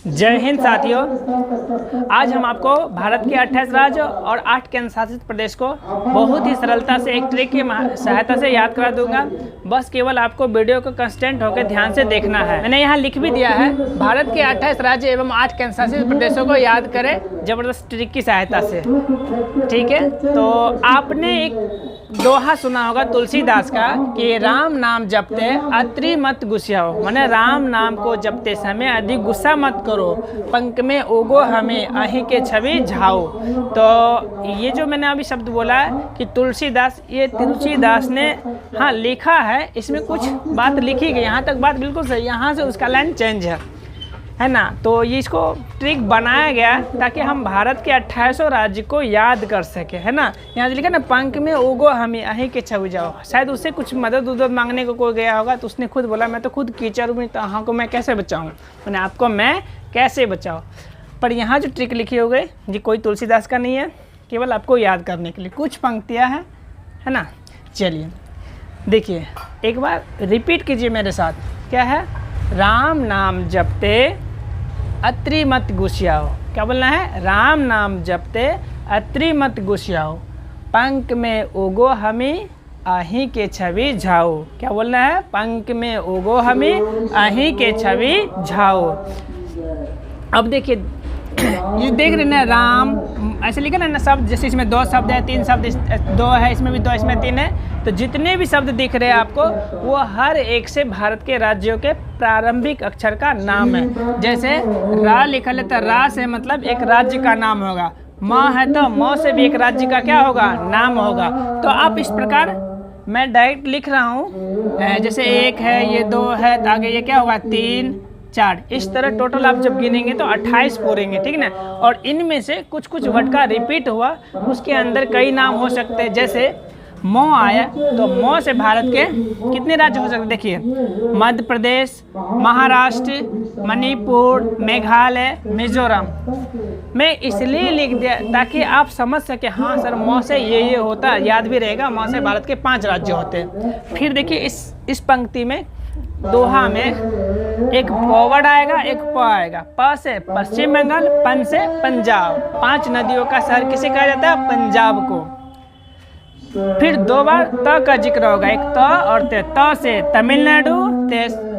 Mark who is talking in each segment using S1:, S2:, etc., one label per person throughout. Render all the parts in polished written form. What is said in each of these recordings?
S1: जय हिंद साथियों। आज हम आपको भारत के 28 राज्य और 8 केंद्र शासित प्रदेश को बहुत ही सरलता से एक ट्रिक की सहायता से याद करा दूंगा। बस केवल आपको वीडियो को कंस्टेंट होकर ध्यान से देखना है। मैंने यहाँ लिख भी दिया है, भारत के 28 राज्य एवं 8 केंद्र शासित प्रदेशों को याद करें जबरदस्त ट्रिक की सहायता से। ठीक है, तो आपने एक दोहा सुना होगा तुलसीदास का कि राम नाम जपते अत्रि मत गुस्साओ, माने राम नाम को जपते समय अधिक गुस्सा मत करो, पंख में उगो हमें अहि के छवि झाओ। तो ये जो मैंने अभी शब्द बोला है कि तुलसीदास, ये तुलसीदास ने हाँ लिखा है, इसमें कुछ बात लिखी गई, यहाँ तक बात बिल्कुल सही, यहाँ से उसका लाइन चेंज है ना। तो ये इसको ट्रिक बनाया गया ताकि हम भारत के 28 राज्य को याद कर सके, है ना। यहाँ से लिखा ना, पंख में उगो हमें अहीं के छवि जाओ। शायद उससे कुछ मदद उदद मांगने को कोई गया होगा, तो उसने खुद बोला मैं तो खुद कीचड़ हूँ, तो अहाँ को मैं कैसे बचाऊँ, मैंने आपको मैं कैसे बचाऊँ। पर यहाँ जो ट्रिक लिखी हो गई ये कोई तुलसीदास का नहीं है, केवल आपको याद करने के लिए कुछ पंक्तियाँ हैं, है ना। चलिए देखिए, एक बार रिपीट कीजिए मेरे साथ। क्या है? राम नाम जपते अत्रि मत गुस्साओ। क्या बोलना है? राम नाम जपते अत्रि मत गुस्साओ, पंख में उगो हमें अहीं के छवि झाओ। क्या बोलना है? पंख में उगो हमें अहीं के छवि झाओ। अब देखिए, ये देख रहे ना, राम ऐसे लिखा ना शब्द, जैसे इसमें 2 शब्द है, 3 शब्द, 2 है, इसमें भी 2, इसमें 3 है। तो जितने भी शब्द दिख रहे हैं आपको, वो हर एक से भारत के राज्यों के प्रारंभिक अक्षर का नाम है। जैसे रा लिखा है तो रा से मतलब एक राज्य का नाम होगा, माँ है तो माँ से भी एक राज्य का क्या होगा, नाम होगा। तो आप इस प्रकार, मैं डायरेक्ट लिख रहा हूँ, जैसे 1 है, ये 2 है, तो आगे ये क्या होगा, 3 4, इस तरह टोटल आप जब गिनेंगे तो 28 पूरेंगे, ठीक ना। और इनमें से कुछ कुछ वर्ड का रिपीट हुआ, उसके अंदर कई नाम हो सकते हैं। जैसे मौ आया तो मौ से भारत के कितने राज्य हो सकते हैं? देखिए, मध्य प्रदेश, महाराष्ट्र, मणिपुर, मेघालय, मिजोरम। मैं इसलिए लिख दिया ताकि आप समझ सके, हाँ सर मौ से ये होता है, याद भी रहेगा। मौ से भारत के 5 राज्य होते हैं। फिर देखिए इस पंक्ति में, दोहा में एक प वर्ड आएगा, एक प आएगा। प से पश्चिम बंगाल, पन से पंजाब। 5 नदियों का शहर किसे कहा जाता है? पंजाब को। फिर 2 बार त का जिक्र होगा, एक त और ते। त से तमिलनाडु,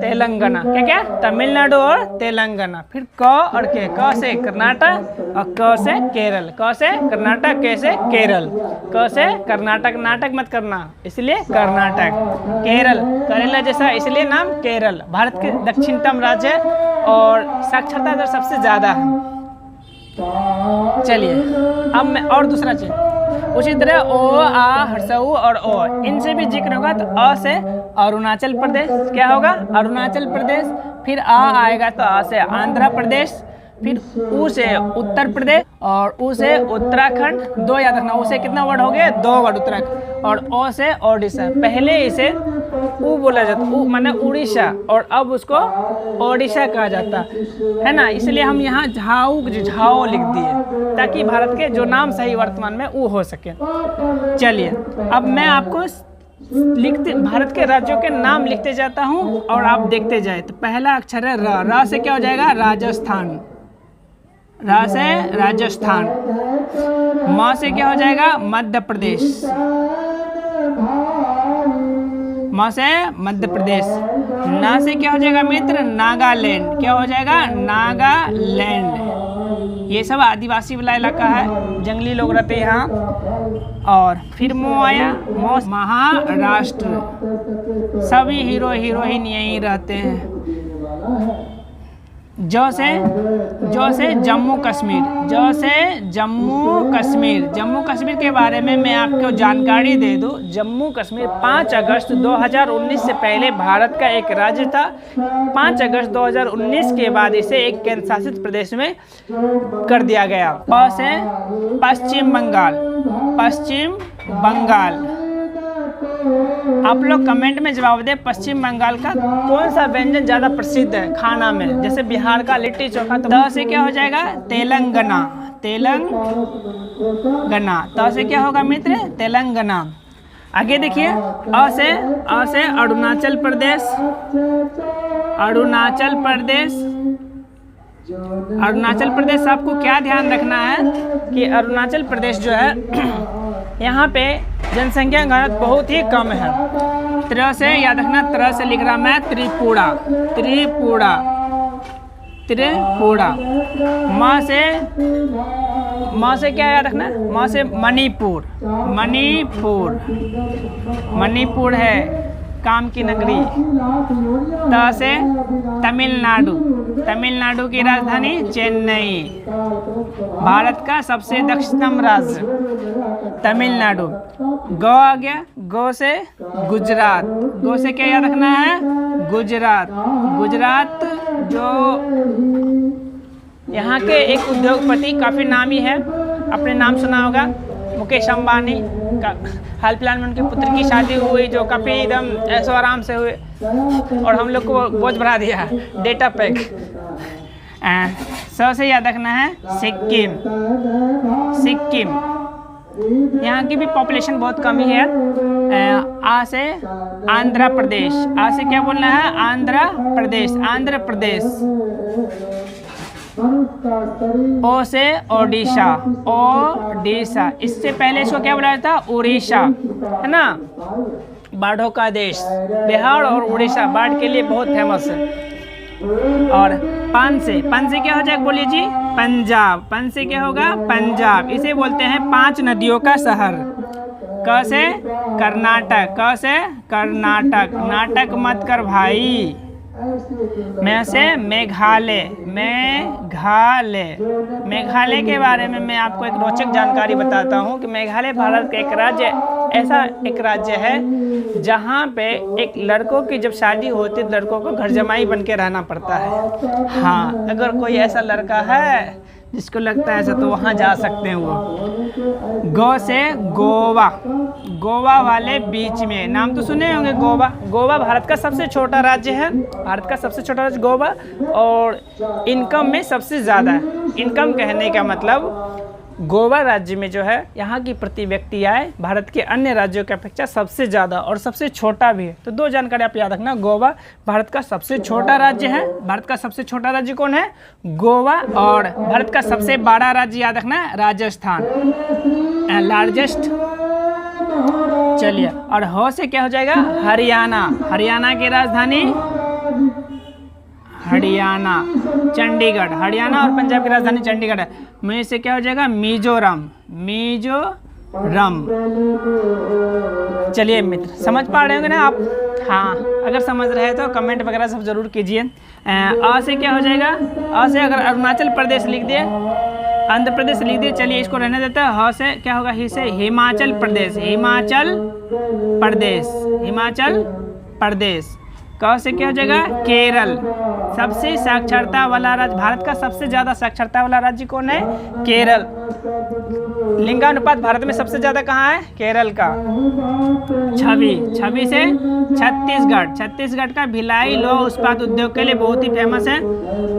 S1: तेलंगाना। क्या क्या? तमिलनाडु और तेलंगाना। फिर क और के, क से कर्नाटक और क से केरल। क से कर्नाटक, के से केरल। क से कर्नाटक, नाटक मत करना इसलिए कर्नाटक। केरल, केरला जैसा इसलिए नाम केरल। भारत के दक्षिणतम राज्य है और साक्षरता दर सबसे ज़्यादा है। चलिए अब मैं और दूसरा चीज़, उसी तरह ओ, आ, हर्षऊ और ओ, इनसे भी जिक्र होगा। तो अ से अरुणाचल प्रदेश, क्या होगा? अरुणाचल प्रदेश। फिर आ आएगा तो आ से आंध्र प्रदेश। फिर ऊ से उत्तर प्रदेश और ऊ से उत्तराखंड। 2 याद रखना, ऊ से कितना वर्ड हो गए? 2 वर्ड उत्तराखंड। और ओ से ओडिशा। पहले इसे ऊ बोला जाता, ऊ माने उड़ीसा, और अब उसको ओडिशा कहा जाता है ना। इसलिए हम यहाँ झाऊ लिख दिए ताकि भारत के जो नाम सही वर्तमान में ऊ हो सके। चलिए अब मैं आपको भारत के राज्यों के नाम लिखते जाता हूँ और आप देखते जाए। तो पहला अक्षर है र। र से क्या हो जाएगा? राजस्थान। र से राजस्थान। म से क्या हो जाएगा? मध्य प्रदेश। म से मध्य प्रदेश। न से क्या हो जाएगा मित्र? नागालैंड। क्या हो जाएगा? नागालैंड। ये सब आदिवासी वाला इलाका है, जंगली लोग रहते हैं यहाँ। और फिर मो आया, मो महाराष्ट्र। सभी हीरो हीरोइन यहीं रहते हैं। जो से जम्मू कश्मीर। जो से जम्मू कश्मीर। जम्मू कश्मीर के बारे में मैं आपको जानकारी दे दूं, जम्मू कश्मीर 5 अगस्त 2019 से पहले भारत का एक राज्य था। 5 अगस्त 2019 के बाद इसे एक केंद्र शासित प्रदेश में कर दिया गया। प से पश्चिम बंगाल। पश्चिम बंगाल। आप लोग कमेंट में जवाब दें, पश्चिम बंगाल का कौन सा व्यंजन ज़्यादा प्रसिद्ध है खाना में? जैसे बिहार का लिट्टी चोखा। तो त से क्या हो जाएगा? तेलंगाना। तेलंगाना। त से क्या होगा मित्र? तेलंगाना। आगे देखिए, अ से अरुणाचल प्रदेश। अरुणाचल प्रदेश। अरुणाचल प्रदेश आपको क्या ध्यान रखना है कि अरुणाचल प्रदेश जो है यहाँ पे जनसंख्या घनत्व बहुत ही कम है। तरह से याद रखना, तरह से लिख रहा मैं त्रिपुरा, त्रिपुरा, त्रिपुरा। माँ से क्या याद रखना, माँ से मणिपुर, मणिपुर, मणिपुर है काम की नगरी। त से तमिलनाडु, तमिलनाडु की राजधानी चेन्नई। भारत का सबसे दक्षिणतम राज्य तमिलनाडु। गो आ गया, गो से गुजरात, गो से क्या याद रखना है, गुजरात। गुजरात जो यहाँ के एक उद्योगपति काफ़ी नामी है, आपने नाम सुना होगा, मुकेश अंबानी का। हाल फिलहाल में उनके पुत्र की शादी हुई जो काफ़ी एकदम ऐशो आराम से हुए और हम लोग को बोझ बढ़ा दिया डेटा पैक। स से याद रखना है सिक्किम, सिक्किम। यहाँ की भी पॉपुलेशन बहुत कम ही है। आ से आंध्र प्रदेश, आ से क्या बोलना है, आंध्र प्रदेश, आंध्र प्रदेश। ओ से ओडिशा, ओडिशा। इससे पहले इसको क्या बोला जाता है, उड़ीसा, है ना, बाढ़ों का देश। बिहार और उड़ीसा बाढ़ के लिए बहुत फेमस है। और पान से क्या हो जाएगा, बोलिए जी, पंजाब। पन से क्या होगा, पंजाब। इसे बोलते हैं 5 नदियों का शहर। क से कर्नाटक, क से कर्नाटक, नाटक मत कर भाई। मैं से मेघालय, मेघालय। मेघालय के बारे में मैं आपको एक रोचक जानकारी बताता हूँ कि मेघालय भारत का एक राज्य, ऐसा एक राज्य है जहाँ पे एक लड़कों की जब शादी होती है लड़कों को घर जमाई बन के रहना पड़ता है। हाँ, अगर कोई ऐसा लड़का है जिसको लगता है ऐसा तो वहाँ जा सकते हैं वो। गो से गोवा, गोवा वाले बीच में, नाम तो सुने होंगे गोवा। गोवा भारत का सबसे छोटा राज्य है, भारत का सबसे छोटा राज्य गोवा, और इनकम में सबसे ज़्यादा है। इनकम कहने का मतलब गोवा राज्य में जो है यहाँ की प्रति व्यक्ति आय भारत के अन्य राज्यों की अपेक्षा सबसे ज़्यादा और सबसे छोटा भी है। तो 2 जानकारी आप याद रखना, गोवा भारत का सबसे छोटा राज्य है। भारत का सबसे छोटा राज्य कौन है, गोवा। और भारत का सबसे बड़ा राज्य याद रखना है राजस्थान, लार्जेस्ट। चलिए, और हो से क्या हो जाएगा, हरियाणा। हरियाणा की राजधानी हरियाणा, चंडीगढ़। हरियाणा और पंजाब की राजधानी चंडीगढ़ है। में से क्या हो जाएगा, मिजोरम, मिजोरम। चलिए मित्र, समझ पा रहे होंगे ना आप। हाँ, अगर समझ रहे तो कमेंट वगैरह सब जरूर कीजिए। आ से क्या हो जाएगा, आ से अगर अरुणाचल प्रदेश लिख दिए, आंध्र प्रदेश लिख दिए, चलिए इसको रहने देते हैं। ह से क्या होगा, ही से हिमाचल प्रदेश, हिमाचल प्रदेश, हिमाचल प्रदेश। क से क्या हो जाएगा, केरल। सबसे साक्षरता वाला राज्य, भारत का सबसे ज़्यादा साक्षरता वाला राज्य कौन है, केरल। लिंगानुपात भारत में सबसे ज़्यादा कहाँ है, केरल का। छवि से छत्तीसगढ़, छत्तीसगढ़ का भिलाई लोह इस्पात उद्योग के लिए बहुत ही फेमस है।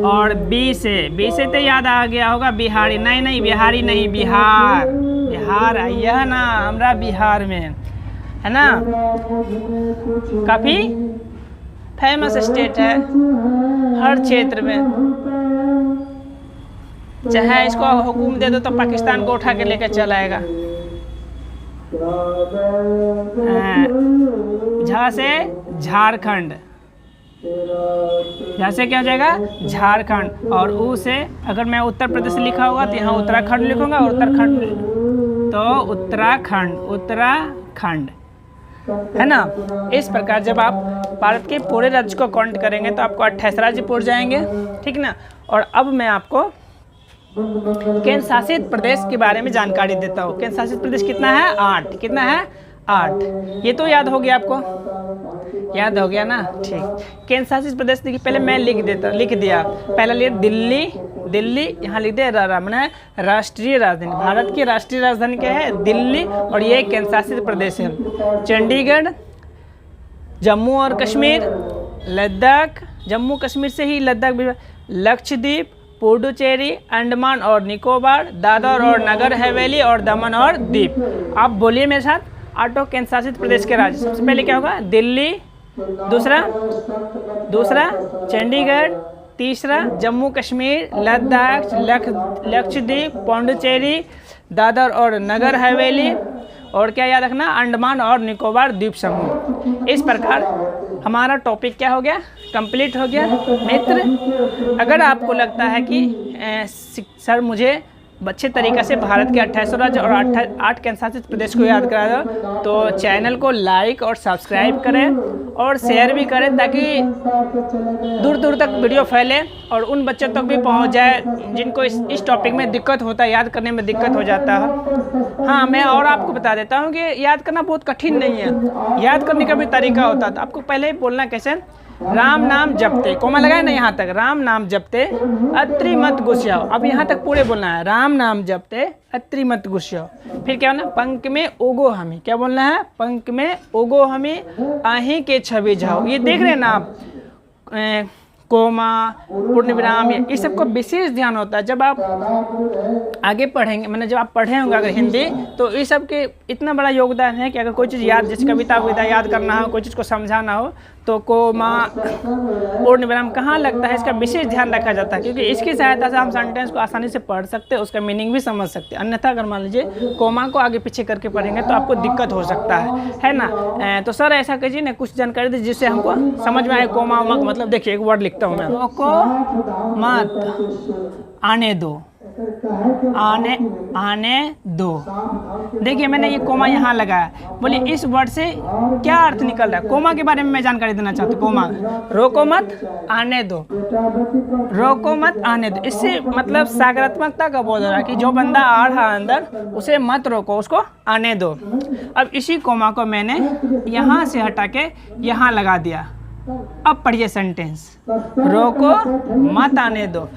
S1: और बी से तो याद आ गया होगा बिहारी, नहीं बिहारी नहीं, बिहार, बिहार यह ना हमारा बिहार में है ना, काफ़ी फेमस स्टेट है हर क्षेत्र में। चाहे इसको हुकूम दे दो तो पाकिस्तान को उठा के लेकर चला आएगा। झा से झारखंड, झा से क्या हो जाएगा, झारखंड। और ऊ से अगर मैं उत्तर प्रदेश लिखा होगा तो यहाँ उत्तराखंड लिखूंगा, उत्तराखंड तो उत्तराखंड, उत्तराखंड, है ना। इस प्रकार जब आप भारत के पूरे राज्य को काउंट करेंगे तो आपको 28 राज्य पूरे जाएंगे, ठीक ना। और अब मैं आपको केंद्र शासित प्रदेश के बारे में जानकारी देता हूँ। केंद्र शासित प्रदेश कितना है, 8। कितना है, 8। ये तो याद हो गया आपको, याद हो गया ना, ठीक। केंद्र शासित प्रदेश देखिए, पहले मैं लिख दिया। पहला लिया दिल्ली, दिल्ली यहाँ लिख दिया, मैंने राष्ट्रीय राजधानी। भारत की राष्ट्रीय राजधानी क्या है, दिल्ली, और ये केंद्र शासित प्रदेश है। चंडीगढ़, जम्मू और कश्मीर, लद्दाख, जम्मू कश्मीर से ही लद्दाख भी, लक्षद्वीप, पुडुचेरी, अंडमान और निकोबार, दादर और नगर हवेली, और दमन और दीप। आप बोलिए मेरे साथ, 8 केंद्र शासित प्रदेश के राज्य। सबसे पहले क्या होगा, दिल्ली, दूसरा चंडीगढ़, तीसरा जम्मू कश्मीर, लद्दाख, लक्षद्वीप, पौंडुचेरी, दादर और नगर हवेली, और क्या याद रखना, अंडमान और निकोबार द्वीप समूह। इस प्रकार हमारा टॉपिक क्या हो गया, कंप्लीट हो गया। मित्र, अगर आपको लगता है कि सर मुझे अच्छे तरीक़े से भारत के 28 राज्य और 8 केंद्र शासित प्रदेश को याद करा दो, तो चैनल को लाइक और सब्सक्राइब करें और शेयर भी करें, ताकि दूर दूर तक वीडियो फैले और उन बच्चों तक भी पहुंच जाए जिनको इस टॉपिक में दिक्कत होता है, याद करने में दिक्कत हो जाता है। हाँ, मैं और आपको बता देता हूँ कि याद करना बहुत कठिन नहीं है, याद करने का भी तरीका होता है। तो आपको पहले ही बोलना कैसे, राम नाम जपते, कोमा लगाए ना यहाँ तक, राम नाम जपते अत्रि मत गुस्साओ। अब यहाँ तक पूरे बोलना है, राम नाम जपते अत्रि मत गुस्साओ। फिर क्या होना, पंख में ओगो हमी, क्या बोलना है, पंख में ओगो हमी आही के छवि जाओ। ये देख रहे हैं ना आप, कोमा, पूर्ण विराम, ये सबको विशेष ध्यान होता है जब आप आगे पढ़ेंगे। मैंने जब आप पढ़े होंगे अगर हिंदी, तो इस सब के इतना बड़ा योगदान है कि अगर कोई चीज़ याद, जैसे कविता याद करना हो, कोई चीज़ को समझाना हो, तो कोमा, पूर्ण विराम कहाँ लगता है, इसका विशेष ध्यान रखा जाता है, क्योंकि इसकी सहायता से हम सेंटेंस को आसानी से पढ़ सकते हैं, उसका मीनिंग भी समझ सकते हैं। अन्यथा अगर मान लीजिए कोमा को आगे पीछे करके पढ़ेंगे तो आपको दिक्कत हो सकता है ना। तो सर ऐसा कीजिए ना, कुछ जानकारी दीजिए जिससे हमको समझ में आए कोमा उमा, मतलब देखिए एक वर्ड लिखता हूँ मैं, रोको मत आने दो, आने दो। देखिए मैंने ये कोमा यहाँ लगाया, बोलिए इस वर्ड से क्या अर्थ निकल रहा है। कोमा के बारे में मैं जानकारी देना चाहता हूँ। कोमा, रोको मत आने दो, रोको मत आने दो, इससे मतलब सकारात्मकता का बोध हो रहा है कि जो बंदा आ रहा है अंदर, उसे मत रोको, उसको आने दो। अब इसी कोमा को मैंने यहाँ से हटा के यहाँ लगा दिया। अब पढ़िए सेंटेंस, रोको मत आने दो।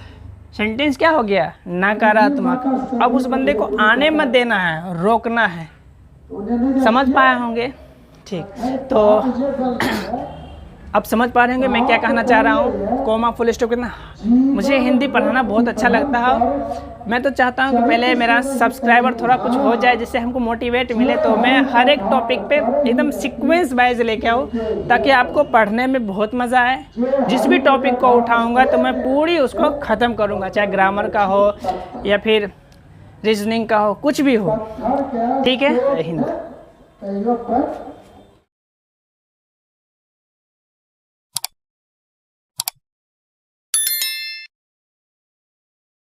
S1: सेंटेंस क्या हो गया, नकारात्मक। अब उस बंदे को आने मत देना है, रोकना है। समझ पाए होंगे, ठीक। तो अब समझ पा रहे होंगे मैं क्या कहना चाह रहा हूँ। कोमा, फुल स्टॉप कितना, मुझे हिंदी पढ़ाना बहुत अच्छा लगता है। मैं तो चाहता हूँ कि पहले मेरा सब्सक्राइबर थोड़ा कुछ हो जाए, जिससे हमको मोटिवेट मिले, तो मैं हर एक टॉपिक पे एकदम सीक्वेंस वाइज लेके आऊँ, ताकि आपको पढ़ने में बहुत मज़ा आए। जिस भी टॉपिक को उठाऊँगा तो मैं पूरी उसको ख़त्म करूँगा, चाहे ग्रामर का हो या फिर रीजनिंग का हो, कुछ भी हो, ठीक है। हिंदी